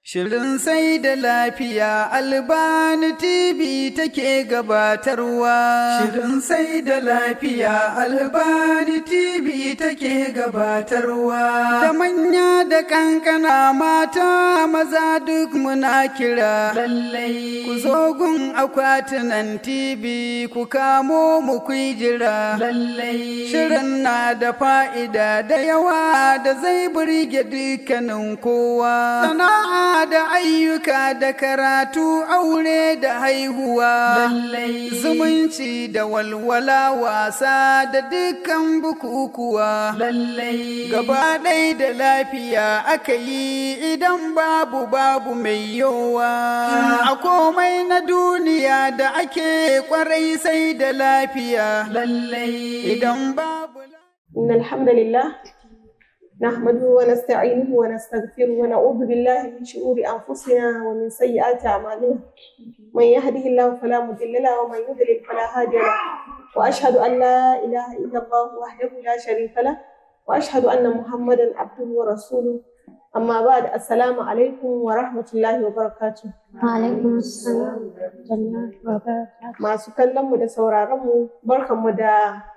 Shirin sai da lafiya Albani TV take gabatarwa. Shirin sai da lafiya Albani TV take gabatarwa. Da manya da kankana mata maza duk muna kira. Lallai ku zo gun akwatunan TV ku kamo mu kuyi jira. Lallai shirin na da fa'ida da yawa da zai burge dukkanin kowa. Sana'a da ayyuka da karatu aure da haihuwa lallai zumunci da walwala wasa da dukkan bukukuwa lallai gaba ɗaya da lafiya aka yi idan babu mai yowa a komai na duniya da ake kwarai sai da lafiya lallai idan babu innal hamdalillah نحمده ونستعينه ونستغفره ونعوذ بالله من شرور أنفسنا ومن سيئات أعمالنا من يهده الله فلا مضل له ومن يضلل فلا هادي له وأشهد أن لا إله إلا الله وحده لا شريك له وأشهد أن محمدا عبده ورسوله أما بعد السلام عليكم ورحمة الله وبركاته. وعليكم السلام ورحمة الله وبركاته. masu kallon mu da sauraron mu barkanmu da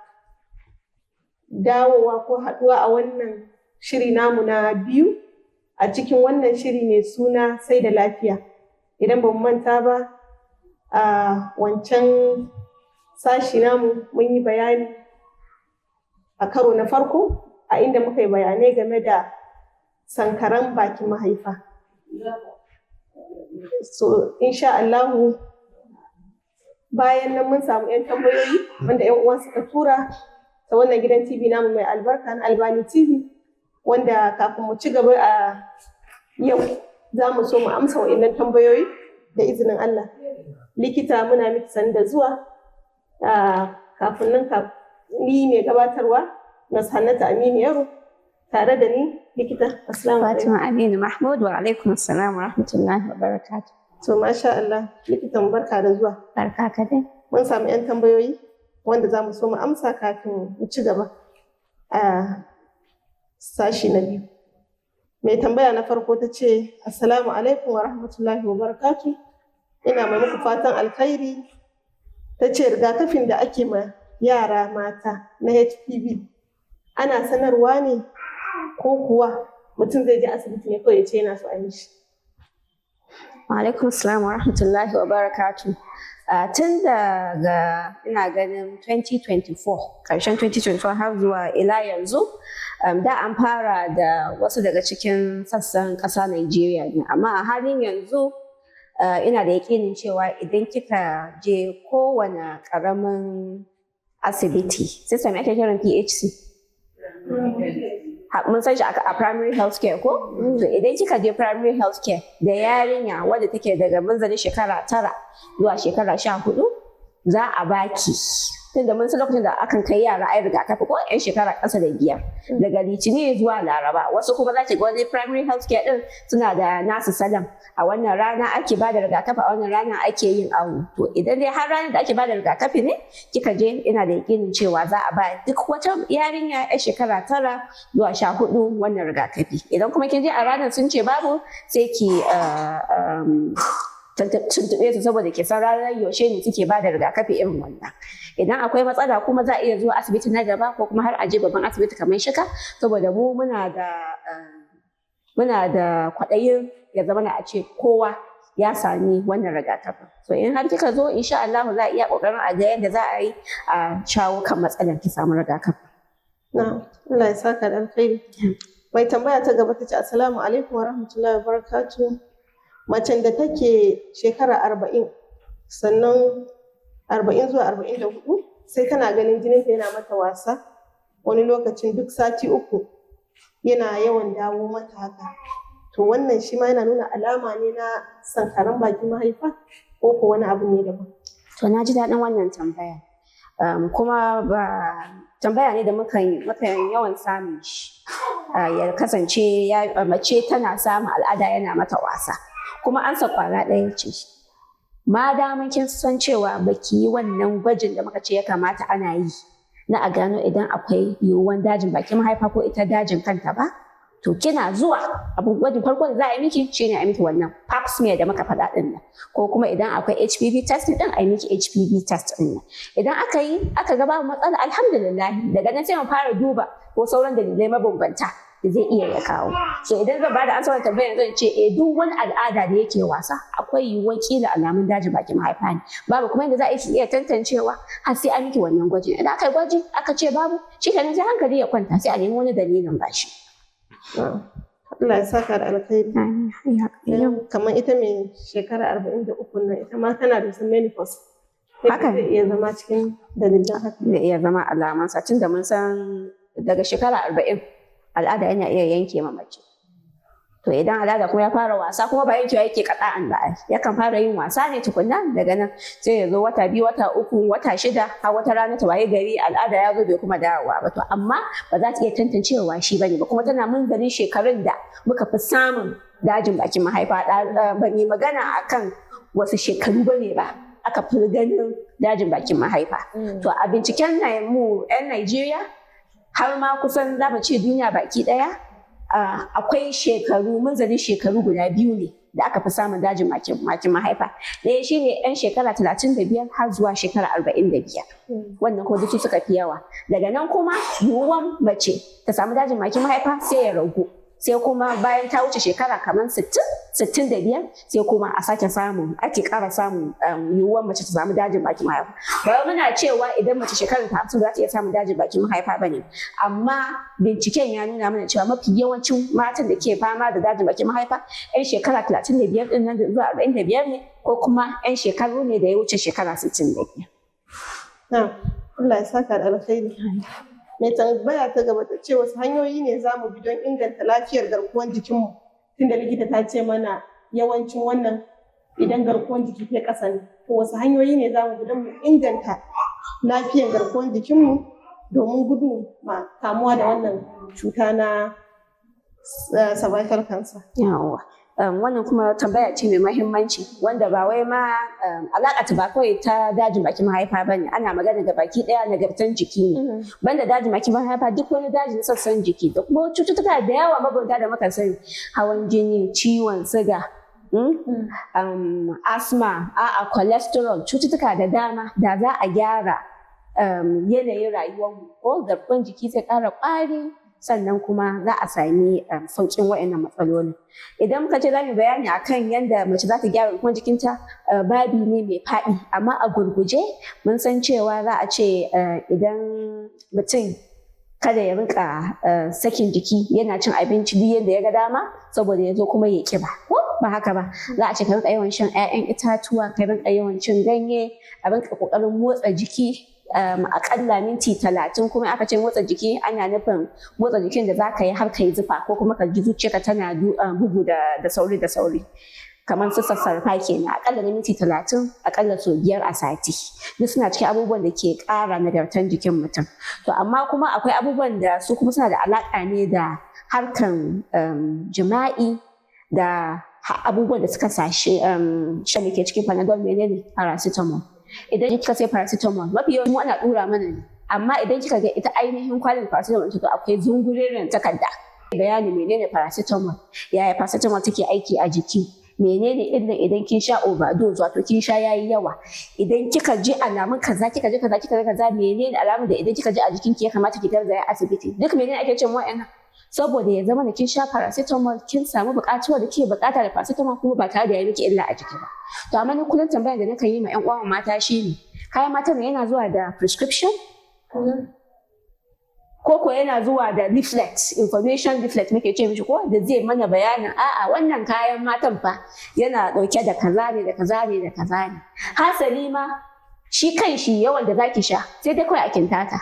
dawowa ko haɗuwa a wannan shiri namu na biyu a cikin wannan shiri mai suna sai da lafiya. Idan ba mu manta ba a wancan sashi namu mun yi bayani a karo na farko a inda muka yi bayanai game da sankaran bakin mahaifa. So insha Allahu bayan nan mun samu 'yan tambayoyi wanda 'yan uwa suka tura ta wannan gidan TV namu mai albarka na Albani TV. Wanda kafin mu ci gaba a yau za mu so mu amsa wa'innan tambayoyi da izinin Allah. Likita muna miki sanda zuwa kafin nan ni mai gabatarwa Nurse Hannatu Aminu Yaro tare da ni likita. Assalamu alaikum. Fatima Aminu Mahmud wa alaikum assalam wa rahmatullahi wa barakatuh. To masha Allah likitan barka da zuwa. Barka ka dai. Mun samu 'yan tambayoyi wanda za mu so mu amsa kafin mu ci gaba. Sashi na biyu. Mai tambaya na farko ta ce, Assalamu alaikum wa rahmatullahi wa barakatu. Ina mai muku fatan alkhairi. Ta ce rigakafin da ake ma yara mata na HPV ana sanarwa ne ko kuwa mutum zai je asibiti ne kawai ya ce yana so a yi shi. Wa alaikum assalam wa rahmatullahi wa barakatu. Tun daga ina ganin 2024 ƙarshen 2024 har zuwa ila yanzu da an fara da wasu daga cikin sassan ƙasa Najeriya ne, amma a halin yanzu ina da yaƙinin cewa idan kika je kowane ƙaramin asibiti, system ake kiran PHC, mun san shi a primary health care ko? Idan kika je primary health care da yarinya wadda take daga munzalin shekara 9 zuwa shekara 14 za a baki, tunda mun san lokacin da akan kai yara ai rigakafi ko 'yan shekara ƙasa da 5 daga litinin zuwa laraba. Wasu kuma za ki ga wani primary health care din suna da nasu salam, a wannan rana ake bada rigakafi, a wannan rana ake yin awo. To idan dai har ranar da ake bada rigakafi ne kika je, ina da yakinin cewa za a ba duk wata yarinya 'yar shekara 9 zuwa 14 wannan rigakafi. Idan kuma kin je a ranar sun ce babu, sai ki tuntuɓe su saboda ke san ranar yaushe ne suke ba da rigakafi irin wannan. Idan akwai matsala kuma za a iya zuwa asibiti na gaba ko kuma har aje babban asibiti kamar Shika, saboda mu muna da kwaɗayin ya zama na a ce kowa ya sami wannan rigakafin. So in har kika zo insha Allah za a iya ƙoƙarin a ga yadda za a yi a shawo kan matsalar ki samu rigakafin. Na Allah ya saka da alkhairi. Mai tambaya ta gaba ta ce assalamu alaikum wa rahmatullahi wa barakatuh. Macen da take shekara 40 sannan 40 zuwa 44 sai tana ganin jininta yana mata wasa, wani lokacin duk sati 3 yana yawan dawo mata haka. To wannan shi ma yana nuna alama ne na sankaran bakin mahaifa ko ko wani abu ne daban? To na ji daɗin wannan tambaya. Kuma ba tambaya ne da muka yawan samun shi. Ya kasance mace tana samun al'ada yana mata wasa. Kuma ansa kwara ɗaya ce, ma daman kin san cewa baki yi wannan gwajin da muka ce ya kamata ana yi na a gano idan akwai yiwuwan dajin bakin mahaifa ko ita dajin kanta ba, to kina zuwa abin gwajin farko da za a yi miki shine a miki wannan pap smear da muka faɗa ɗin nan, ko kuma idan akwai HPV test din a yi miki HPV test ɗin nan. Idan aka yi aka ga babu matsala alhamdulillah, daga nan sai mu fara duba ko sauran dalilai mabambanta da zai iya ya kawo. So idan zan bada ansar tambayar zan ce duk wani al'ada da yake wasa akwai yiwuwar kila alamun dajin bakin mahaifa ne, babu kuma yadda za a iya tantancewa har sai an miki wannan gwajin. Idan aka yi gwaji aka ce babu, shi kenan sai hankali ya kwanta, sai a nemi wani dalilin bashi. Allah ya saka da alkhairi. Kamar ita mai shekara 43 nan ita ma tana da sun menopause. Haka zai iya zama cikin dalilan haka. Zai iya zama alamansa, tunda mun san daga shekara 40 al'ada yana iya yanke ma mace. To idan al'ada kuma ya fara wasa, kuma ba yankewa yake kada'an da yakan fara yin wasa ne tukunna, daga nan sai ya zo wata 2 wata 3 wata 6 har wata rana ta waye gari al'ada ya zo bai kuma dawowa ba. To amma ba za ta iya tantancewa shi bane ba, kuma tana munzalin shekarun da muka fi samun dajin bakin mahaifa. Ba ni magana akan wasu shekaru bane ba aka fi ganin dajin bakin mahaifa. To a binciken mu 'yan Najeriya har ma kusan za mu ce duniya baki daya, akwai shekaru, munzalin shekaru guda 2 ne da aka fi samun dajin bakin mahaifa. Ɗaya shine 'yan shekara 35 har zuwa shekara 45. Wannan kuma duk suka fi yawa. Daga nan kuma yiwuwan mace ta samu dajin bakin mahaifa sai ya ragu. Sai kuma bayan ta wuce shekara kamar 65 sai kuma a sake ake ƙara samun yiwuwar mace ta samu dajin bakin mahaifa. Ba muna cewa idan mace shekarar ta 50 za ta iya samun dajin bakin mahaifa bane, amma binciken ya nuna mana cewa mafi yawancin matan da ke fama da dajin bakin mahaifa 'yan shekara 35 din nan zuwa 45 ne, ko kuma 'yan shekaru ne da ya wuce shekara 65. Allah ya saka da alkhairi. Mai tambaya ta gaba ta ce wasu hanyoyi ne za mu bi don inganta lafiyar garkuwar jikinmu, tunda likita ta ce mana yawancin wannan idan garkuwar jiki ta ƙasa ne. To wasu hanyoyi ne za mu bi don mu inganta lafiyar garkuwar jikinmu domin gudu ma kamuwa da wannan cuta na cervical cancer. Yawa. Wannan kuma tambaya ce mai mahimmanci wanda ba wai ma alaƙa ta ba kawai ta dajin bakin mahaifa ba ne, ana magana ga baki ɗaya nagartan jiki ne. Banda dajin bakin mahaifa duk wani dajin sassan jiki da kuma cututtuka da yawa mabambanta da muka sani, hawan jini, ciwon siga, asma, cholesterol, cututtuka da dama da za a gyara yanayin rayuwarmu ko garkuwar jiki zai ƙara ƙwari, sannan kuma za a sami sauƙin waɗannan matsalolin. Idan muka ce za mu bayani akan yadda mace za ta gyara garkuwar jikinta, babi ne mai faɗi, amma a gurguje mun san cewa za a ce idan mutum kada ya rinka sakin jiki yana cin abinci duk yadda ya ga dama saboda ya zo kuma ya ƙiba, ko ba haka ba. Za a ce ka rinka yawan shan 'ya'yan itatuwa, ka rinka yawan cin ganye, a rinka ƙoƙarin motsa jiki akalla minti 30. Kuma aka ce motsa jiki ana nufin motsa jikin da za ka yi har ka yi zufa, ko kuma ka ji zuciyarka tana bugu da sauri da sauri, kamar su sassarfa kenan, akalla na minti 30, akalla sau 5 a sati. Duk suna cikin abubuwan da ke ƙara nagartan jikin mutum. To amma kuma akwai abubuwan da su kuma suna da alaƙa ne da harkan jima'i da abubuwan da suka sashi shan da ke cikin panadol, menene paracetamol. Idan kika sai paracetamol, mafi yawanci ana dura mana ne, amma idan kika ga ita ainihin kwalin paracetamol to akwai zungureren takarda bayani menene paracetamol, yaya paracetamol take aiki a jiki, menene illan idan kin sha overdose, wato kin sha yayi yawa, idan kika ji alamun kaza kika ji kaza, menene alamun da idan kika ji a jikinki ya kamata ki garzaya asibiti. Duk menene ake cewa wa'annan? Saboda ya zama da kin sha paracetamol, kin samu buƙatuwar da kike buƙata da paracetamol kuma ba tare da ya miki illa a jiki ba. To amma ni kullum tambayar da nakan yi ma 'yan uwan mata shine, kayan matan yana zuwa da prescription? Ko yana zuwa da leaflet, information leaflet muke ce mishi, ko da zai mana bayanin a'a wannan kayan matan fa yana ɗauke da kaza ne da kaza ne da kaza ne. Hasali ma shi kan shi yawan da zaki sha sai dai kawai a kintata.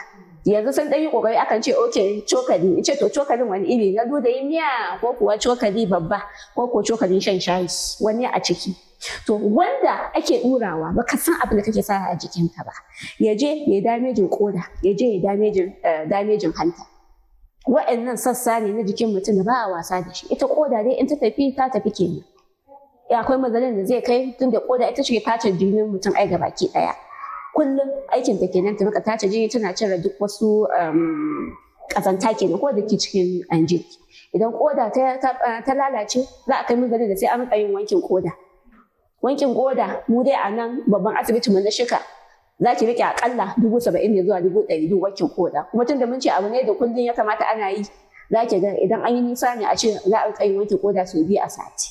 Yanzu sun ɗan yi ƙoƙari akan ce okay cokali, in ce to cokalin wani iri, na ludayin miya ko kuwa cokali babba ko kuwa cokalin shan shayi, wani a ciki. To wanda ake ɗurawa baka san abin da kake sa a jikinka ba, ya je ya damejin ƙoda, ya je ya damejin hanta. Wa'annan sassa ne na jikin mutum da ba a wasa da shi. Ita ƙoda dai in ta tafi kenan. Akwai matsalar da zai kai, tunda ƙoda ita ce tace jinin mutum ai gabaki ɗaya. Kullum aikin ta kenan ta rika tace jini, tana cire duk wasu ƙazanta kenan ko da ke cikin jiki. idan koda ta lalace za a kai munzalin da sai an rika yin wankin koda. Wankin koda mu dai a nan babban asibitin mu na Shika za ki rike akalla 70,000 ne zuwa 100,000 duk wankin koda. Kuma tun da mun ce abu ne da kullum ya kamata ana yi, za ki ga idan an yi nisa ne a ce za a rika yin wankin koda sau 2 a sati.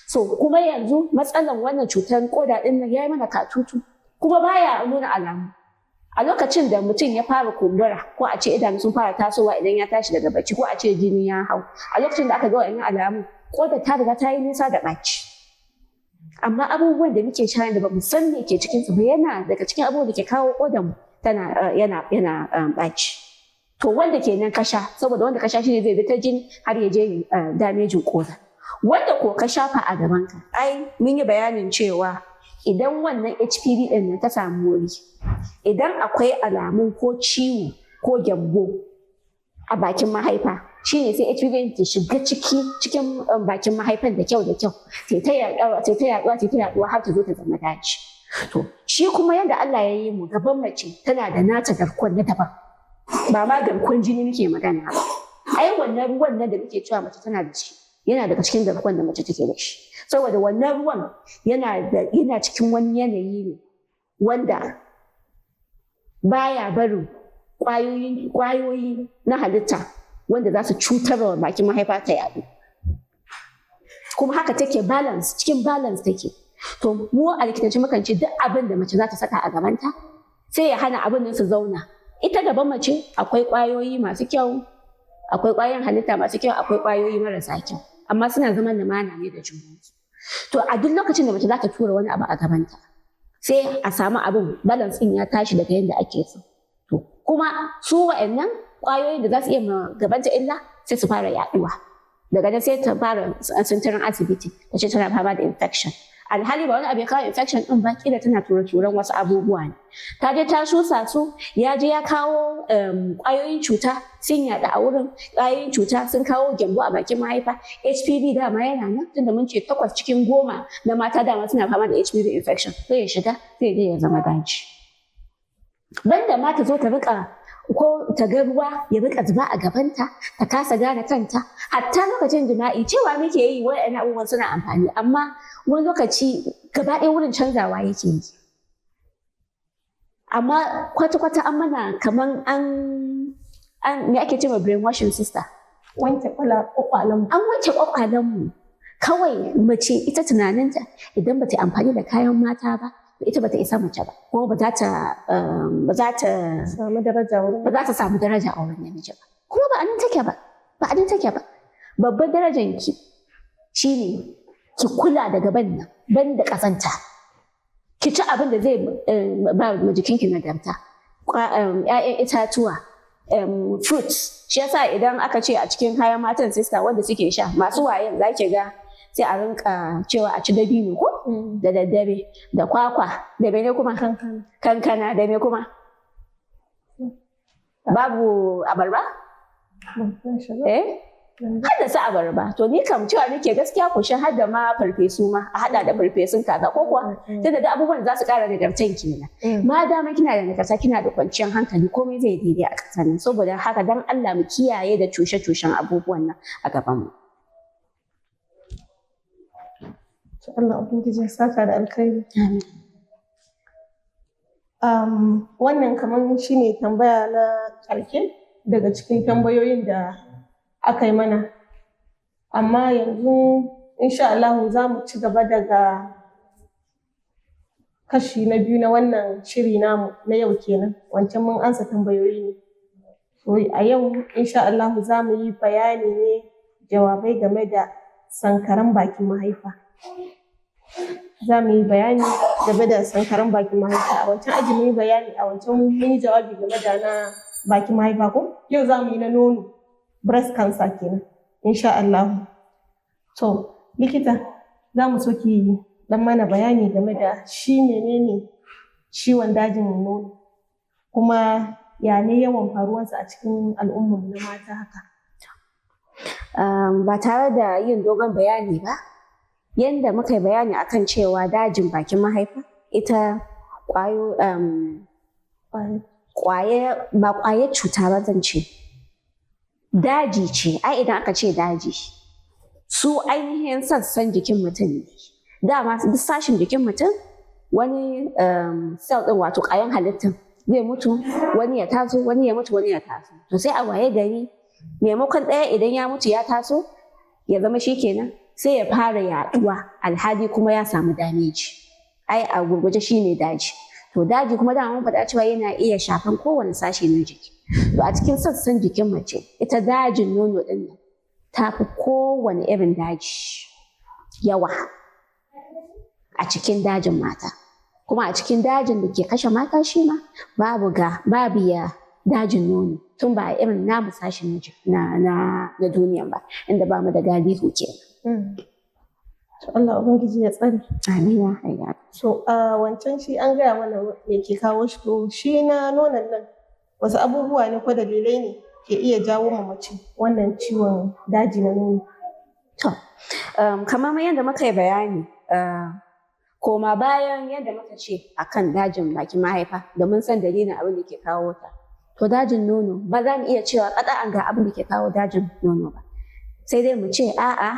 So kuma yanzu matsalan wannan cutar koda din nan ya yi mana katutu kuma baya nuna alamu. A lokacin da mutum ya fara kumbura ko a ce idanu sun fara tasowa idan ya tashi daga bacci ko a ce jini ya hau, a lokacin da aka ga wa'annan alamu kodar ta riga ta yi nisa da ɓaci. Amma abubuwan da muke sha da ba mu san me ke cikin su ba yana daga cikin abubuwan da ke kawo kodar mu yana ɓaci. To wanda kenan ka sha, saboda wanda ka sha shine zai bi ta jini har ya je damejin koda. Wanda ko ka shafa a gabanka, ai mun yi bayanin cewa idan wannan HPV ɗin nan ta samu wuri, idan akwai alamun ko ciwo ko gyambo a bakin mahaifa, shine sai HPV ta shiga cikin bakin mahaifan da kyau sai ta yaduwa har ta zo ta zama daji. To shi kuma yadda Allah ya yi mu, gaban mace tana da nata garkuwar na daban, ba ma garkuwar jini muke magana ba. Ai wannan ruwan nan da muke cewa mace tana da shi yana daga cikin garkuwar da mace take da shi, saboda wannan ruwan yana cikin wani yanayi ne wanda baya barin ƙwayoyi na halitta wanda za su cutar wa bakin mahaifa ta yaɗu. Kuma haka take cikin balance take. To mu a likitance mukan ce duk abin da mace za ta saka a gabanta sai ya hana abin nan su zauna. Ita gaban mace akwai ƙwayoyi masu kyau, akwai ƙwayoyin halitta masu kyau, akwai ƙwayoyi marasa kyau, amma suna zaman lumana ne da junansu. To a duk lokacin da mace za ta tura wani abu a gabanta, sai a samu abin balance ɗin ya tashi daga yadda ake so. To kuma su wa'annan ƙwayoyin da za su iya ma gabanta illa sai su fara yaɗuwa. Daga nan sai ta fara sintirin asibiti ta ce tana fama da infection. Alhali ba wani abu ya kawo infection ɗin ba, kila tana ture-turen wasu abubuwa ne. Ta je ta shusa su, ya je ya kawo ƙwayoyin cuta sun yaɗu a wurin, ƙwayoyin cuta sun kawo gyambo a bakin mahaifa. HPV dama yana nan, tunda mun ce 8 cikin 10 na mata dama suna fama da HPV infection, sai ya shiga sai je ya zama daji. Banda ma ta zo ta rika ko ta ga ruwa ya rika zuba a gabanta, ta kasa gane kanta, hatta lokacin jima'i cewa muke yi waɗannan abubuwan suna amfani, amma wani lokaci gaba ɗaya wurin canzawa yake yi. Amma kwata-kwata an mana kaman an me ake cewa brainwashing sister, wanke kwakwalen an wanke kwakwalen mu. Kawai mace ita tunaninta idan bata amfani da kayan mata ba, ita bata isa mace ba, kuma ba za ta samu daraja wurin, ba za ta samu daraja a wurin namiji ba. Kuma ba a nan take ba. Babban darajan ki shine ki kula da gaban nan, ban da ƙazanta. Ki ci abin da zai ba ma jikinki nagarta. 'Ya'yan itatuwa, fruits. Shi yasa idan aka ce a cikin kayan matan sister wanda suke sha, masu wayen za ki ga sai a rinka cewa a ci dabino ko da daddare, da kwakwa, da mene kuma kankana, da me kuma babu abarba? Har da su abarba. To ni kam cewa nake gaskiya ku sha har da ma farfesu ma, a hada da farfesun kaza ko kuwa tunda da abubuwan da za su kara nagartan kenan. Ma dama kina da nagarta, kina da kwanciyar hankali, komai zai daidai a ƙasar nan. Saboda haka dan Allah mu kiyaye da cushe-cushen abubuwan nan a gaban mu. Allah ubangiji ya saka da alkhairi. Wannan kamar shine tambaya na ƙarshe daga cikin tambayoyin da aka yi mana, amma yanzu insha Allah za mu ci gaba daga kashi na biyu na wannan shiri namu na yau kenan. Wancan mun ansa tambayoyi ne, so a yau insha Allah za mu yi bayani ne, jawabai game da sankaran bakin mahaifa. Za mu yi bayani game da sankaran bakin mahaifa. A wancan aji mun yi bayani, a wancan mun yi jawabi game da na bakin mahaifa ko? Yau za mu yi na nono, breast cancer kenan insha Allah. To likita, za mu so ki dan mana bayani game da shi menene ciwon dajin nono, kuma ya ne yawan faruwarsa a cikin al'ummar na mata haka. Ba tare da yin dogon bayani ba, yanda muka yi bayani akan cewa dajin bakin mahaifa ita ba ƙwayar cuta ba zan ce, daji ce, ai idan aka ce daji su ainihin sassan jikin mutum ne. Dama duk sashin jikin mutum wani cell ɗin wato ƙwayan halittar zai mutu, wani ya taso, wani ya mutu, wani ya taso. To sai a waye gari maimakon ɗaya idan ya mutu ya taso ya zama shi kenan, sai ya fara yaɗuwa alhali kuma ya samu dameji. Ai a gurguje shi ne daji. To daji kuma dama mun faɗa cewa yana iya shafan kowane sashe na jiki. To a cikin sassan jikin mace ita dajin nono ɗin nan ta fi kowane irin daji yawa a cikin dajin mata. Kuma a cikin dajin da ke kashe mata shi ma babu ya dajin nono tun ba a irin namu sashen na duniyan ba inda ba mu da galihu kenan. To Allah Ubangiji ya tsare. Amin ya hayya. So wancan shi an gaya mana me ke kawo shi, to shi na nonon nan wasu abubuwa ne ko dalilai ne ke iya jawo ma mace wannan ciwon daji na nono? To kamar yadda muka yi bayani koma bayan yadda muka ce akan dajin bakin mahaifa da mun san dalilin abin da ke kawo ta. To dajin nono ba za mu iya cewa ƙada'an ga abin da ke kawo dajin nono ba. Sai dai mu ce a'a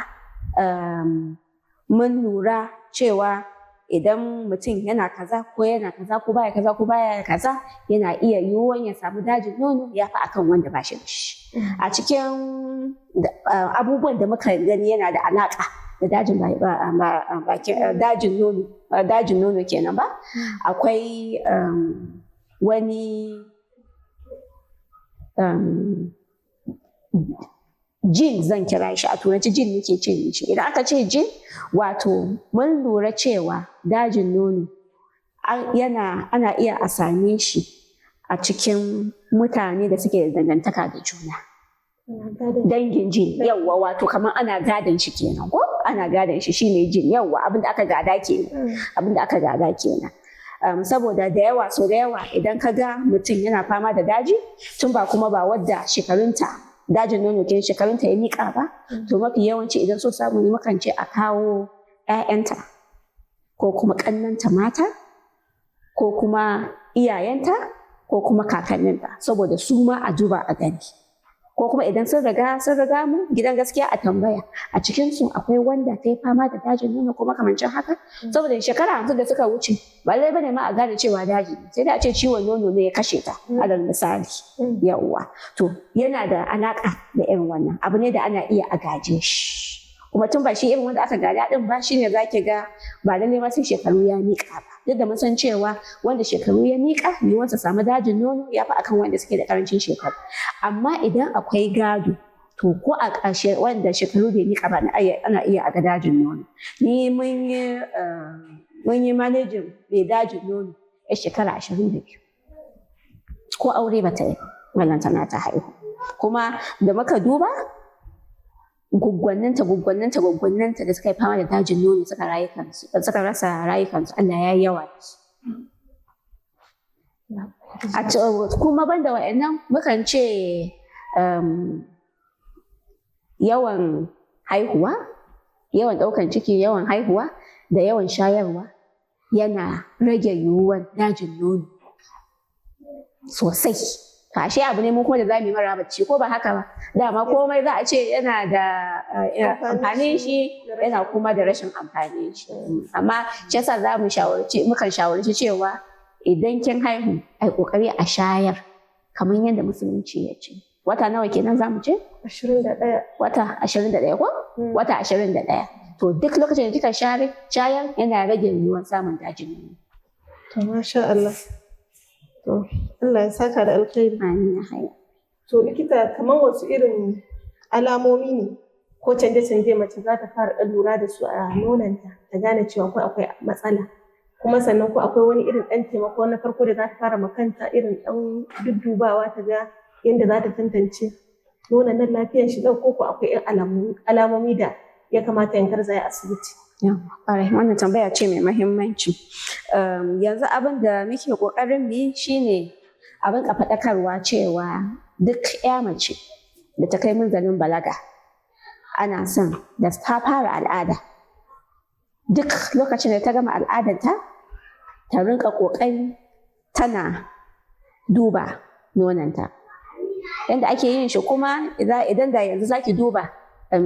mun lura cewa idan mutum yana kaza ko yana kaza ko baya kaza ko baya kaza yana iya yiwuwan ya samu dajin nono ya fi akan wanda ba shi da shi. A cikin abubuwan da muka gani yana da alaƙa da dajin nono kenan ba, akwai wani jin zan kira shi, a turanci jin nake ce shi. Idan aka ce jin wato mun lura cewa dajin nono ana iya a same shi a cikin mutane da suke da dangantaka da juna. Dangin jin yawwa, wato kamar ana gadon shi kenan ko ana gadon shi shine jin, yawwa abinda aka gada kenan. Saboda da yawa idan ka ga mutum yana fama da daji tun ba kuma ba wadda dajin nono kenan shekarunta ya miƙa ba, to mafi yawanci idan so samu ne mukan ce a kawo 'ya'yanta ko kuma ƙannanta mata ko kuma iyayenta ko kuma kakanninta saboda su ma a duba a gani. Ko kuma idan sun riga mu gidan gaskiya a tambaya a cikin su akwai wanda ta yi fama da dajin nono ko makamancin haka, saboda shekara 50 da suka wuce ba lallai bane ma a gane cewa daji, sai da a ce ciwon nono ne ya kashe ta alal misali. Yawwa, to yana da alaka da irin wannan abu ne da ana iya a gaje shi, kuma tun ba shi irin wanda aka gada din ba shine zaki ga ba lallai ma sai shekaru ya miƙa ba, duk da mun san cewa wanda shekaru ya miƙa yiwuwarsa samu dajin nono ya fi akan wanda suke da ƙarancin shekaru. Amma idan akwai gado to ko a ƙarshe wanda shekaru bai miƙa ba ana iya a ga dajin nono. Ni mun yi manajin mai dajin nono ya shekara 22 ko aure ba ta yi ballantana ta haihu, kuma da muka duba gwaggwanninta da suka yi fama da dajin nono suka rasa rayukansu Allah ya yi yawa da su. Kuma banda wa'annan mukan ce yawan haihuwa, yawan ɗaukan ciki, yawan haihuwa da yawan shayarwa yana rage yiwuwar dajin nono sosai. To ashe abu ne mu kuma da za mu yi marabacci ko ba haka ba, dama komai za a ce yana da amfanin shi yana kuma da rashin amfanin shi. Amma shi yasa mukan shawarci cewa idan kin haihu ai kokari a shayar kamar yadda musulunci ya ce. Wata nawa kenan za mu ce? 21. Wata 21 ko? Wata 21. To duk lokacin da kika shayar yana rage yiwuwar samun dajin nono. To masha Allah. To Allah ya saka da alkhairi. Amin ya haya. To likita kamar wasu irin alamomi ne ko canje-canje mace za ta fara ɗan lura da su a nonanta ta gane cewa ko akwai matsala, kuma sannan ko akwai wani irin ɗan taimako na farko da za ta fara makanta irin ɗan duddubawa ta ga yadda za ta tantance nonon nan lafiyar shi ko akwai alamomi da ya kamata in garzaya asibiti. Ƙwarai, wannan tambaya ce mai muhimmanci. Yanzu abin da muke ƙoƙarin yi shine abin ka faɗakarwa cewa duk ya mace da ta kai munzalin balaga ana son da ta fara al'ada duk lokacin da ta gama al'adarta ta rinka ƙoƙari tana duba nonanta. yanda ake yin shi kuma idan da yanzu zaki duba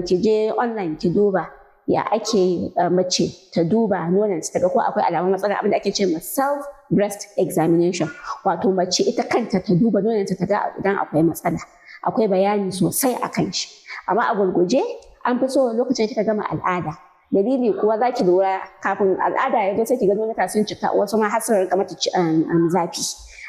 ki je online ki duba ya ake mace ta duba nonon ta ga ko akwai alamun matsala, abin da ake ce ma self breast examination, wato mace ita kanta ta duba nonon ta ga idan akwai matsala. Akwai bayani sosai akan shi, amma a gurguje an fi so lokacin kika gama al'ada. Dalili kuwa za ki lura kafin al'ada ya zo sai ki ga nonuka sun cika, wasu ma har sun rika mata zafi.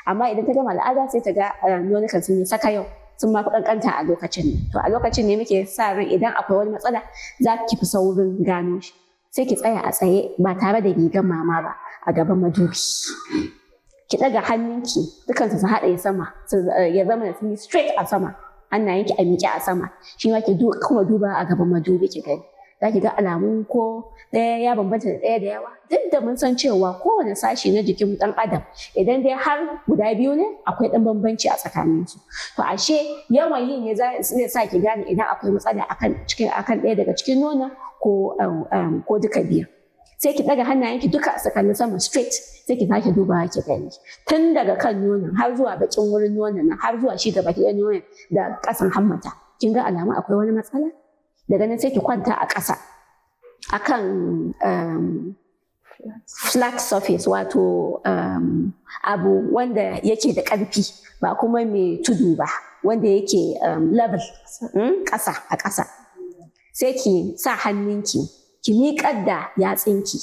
Amma idan ta gama al'ada sai ta ga nonukan sun yi saka yau, sun ma fi kankanta a lokacin ne. To a lokacin ne muke sa ran idan akwai wani matsala za ki fi saurin gano shi. Sai ki tsaya a tsaye ba tare da rigar mama ba a gaban madubi. Ki ɗaga hannunki dukansu su haɗe sama, ya zama da sun yi straight a sama, hannayenki a miƙe a sama. Shi ma ki kuma duba a gaban madubi ki gani. Za ki ga alamun ko ɗaya ya bambanta da ɗaya da yawa. Duk da mun san cewa kowane sashi na jikin ɗan adam idan dai har guda biyu ne akwai ɗan bambanci a tsakaninsu. To ashe yawan yi ne zai sa ki gane idan akwai matsala akan ɗaya daga cikin nonon ko duka biyu. Sai ki ɗaga hannayenki duka su kalli sama straight, sai ki sake dubawa ki gani. Tun daga kan nonon har zuwa bakin wurin nonon har zuwa shi gaba ɗaya nonon da ƙasan hammata. Kin ga alamun akwai wani matsala? Daga nan sai ki kwanta a ƙasa akan flat surface, wato abu wanda yake da ƙarfi ba kuma mai tudu ba, wanda yake level ƙasa a ƙasa. Sai ki sa hannunki ki miƙar da yatsinki,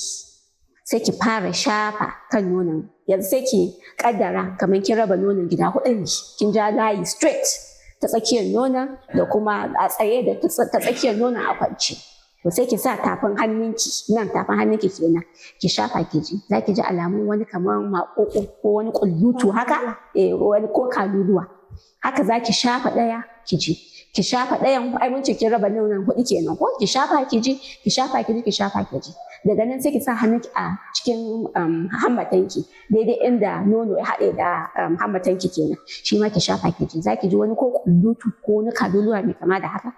sai ki fara shafa kan nonon. Yanzu sai ki ƙaddara kamar kin raba nonon gida 4 ne, kin ja layi straight ta tsakiyar nonon da kuma a tsaye da ta tsakiyar nonon a kwance. To sai ki sa tafin hannunki nan, tafin hannunki kenan, ki shafa ki ji. Za ki ji alamun wani kamar maƙoƙo ko wani ƙullutu haka, wani ko kaluluwa. Haka za ki shafa ɗaya ki ji. Ki shafa ɗayan, ai mun ce kin raba nonon 4 kenan ko? Ki shafa ki ji, ki shafa ki ji, ki shafa ki ji. Daga nan sai ki sa hannunki a cikin hammatanki, daidai inda nono ya haɗe da hammatanki kenan. Shi ma ki shafa ki ji. Za ki ji wani ko ƙullutu ko wani kaluluwa mai kama da haka.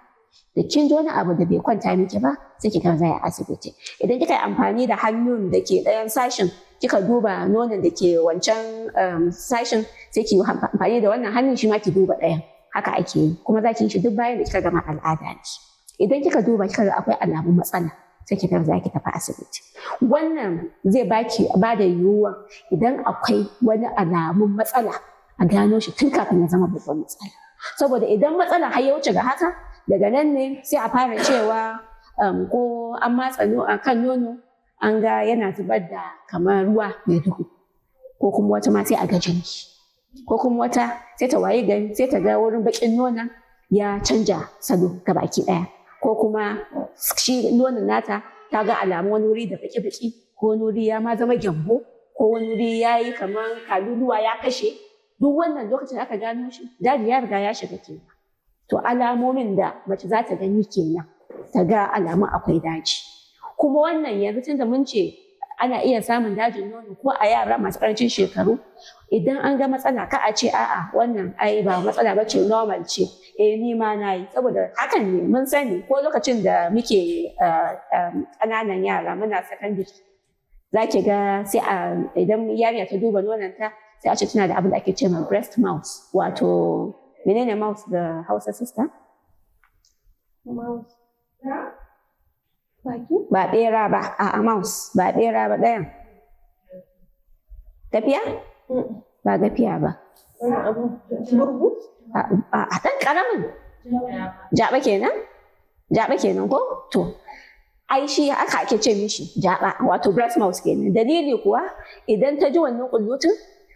Da kin ji wani abu da bai kwanta miki ba, sai ki garzaya asibiti. Idan kika yi amfani da hannun da ke ɗayan sashin, kika duba nonon da ke wancan sashin, sai ki yi amfani da wannan hannun shi ma ki duba ɗayan. Haka ake yi, kuma za ki yi shi duk bayan da kika gama al'ada ne. Idan kika duba kika ga akwai alamun matsala, sai ki garzaya ki tafi asibiti. Wannan zai ba da yiwuwa idan akwai wani alamun matsala a gano shi tun kafin ya zama babban matsala. Saboda idan matsala har ya wuce ga haka, daga nan ne sai a fara cewa ko an matsa kan nono an ga yana zubar da kamar ruwa mai duhu, ko kuma wata ma sai a ga jini, ko kuma wata sai ta waye gari sai ta ga wurin bakin nonon ya canja salo gabaki ɗaya, ko kuma shi nonon nata ta ga alamu wani wuri da baki-baki, ko wani wuri ya ma zama gyambo, ko wani wuri ya yi kamar kaluluwa ya kashe. Duk wannan lokacin aka gano shi, daji ya riga ya shiga kenan. To alamomin da mace za ta gani kenan, ta ga alamun akwai daji. Kuma wannan yanzu tun da mun ce ana iya samun dajin nono ko a yara masu ƙarancin shekaru, idan an ga matsala ka a ce a'a wannan ai ba matsala ba ce, normal ce. Ni ma na yi, saboda hakan ne mun sani ko lokacin da muke ƙananan yara muna secondary, za ki ga sai idan yarinya ta duba nononta sai a ce tana da abin da ake ce ma breast mouse, wato menene mouse da Hausa sister? Mouse. Ba ɓera ba, a'a mouse, ba ɓera ba ɗayan. Gafiya? Ba gafiya ba. Wani abu, burgu? A ɗan ƙaramin. Jaɓa kenan? Jaɓa kenan ko? To, ai shi aka ake ce mishi jaɓa, wato breast mouse kenan. Dalili kuwa idan ta ji wannan ƙullutun,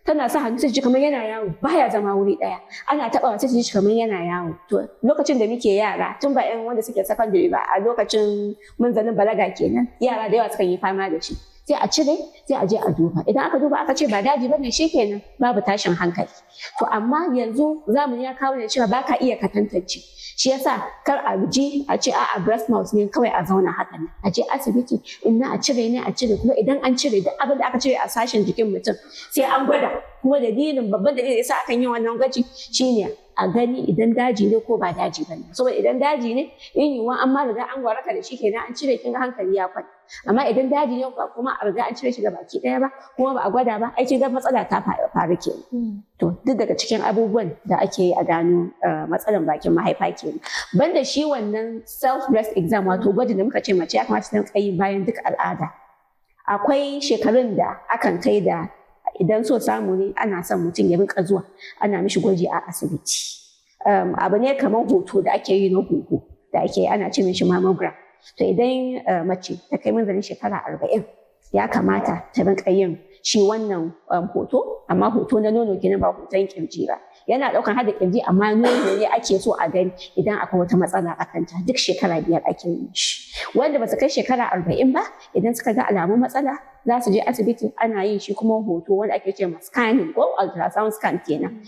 tana sa hannu sai ji kamar yana yawo, baya zama wuri ɗaya. Ana taɓa sai ji kamar yana yawo. To lokacin da muke yara, tun ba ƴan wanda suke secondary ba, a lokacin munzalin balaga kenan, yara da yawa sukan yi fama da shi. Sai a cire, sai a je a duba. Idan aka duba aka ce ba daji bane, shi kenan, babu tashin hankali. To amma yanzu zamani ya kawo ne cewa ba ka iya ka tantance. Shi yasa kar a ji a ce a'a breast mouse ne kawai a zauna haka ne. A je asibiti, inna a cire ne a cire, kuma idan an cire duk abin da aka cire a sashen jikin mutum sai an gwada. Kuma babban dalilin yasa akan yi wannan gwaji shine a gani idan daji ne ko ba daji ba ne. Saboda idan daji ne in yiwuwa an ma riga an waraka da shi kenan an cire kin ga hankali ya kwanta. Amma idan daji ne kuma a riga an cire shi ga baki ɗaya ba kuma ba a gwada ba ai kin ga matsala ta faru kenan. To duk daga cikin abubuwan da ake yi a gano matsalan bakin mahaifa kenan. Banda shi wannan self breast exam wato gwajin da muka ce mace ya kamata ta rinka yi bayan duk al'ada. Akwai shekarun da akan kai da idan so samu ne ana son mutum ya rinka zuwa ana mishi gwaji a asibiti. Abu ne kamar hoto da ake yi na huhu da ake yi ana ce mishi mammogram. To idan mace ta kai minzalin shekara 40 ya kamata ta rinka yin shi wannan hoto, amma hoto na nono kenan ba hoton kirji ba. Yana ɗaukan hada kirji amma nono ne ake so a gani idan akwai wata matsala a kanta duk shekara 5 ake yin shi. Wanda ba su kai shekara 40 ba idan suka ga alamun matsala za su je asibiti ana yin shi kuma hoto wanda ake ce ma scanning ko ultrasound scan kenan.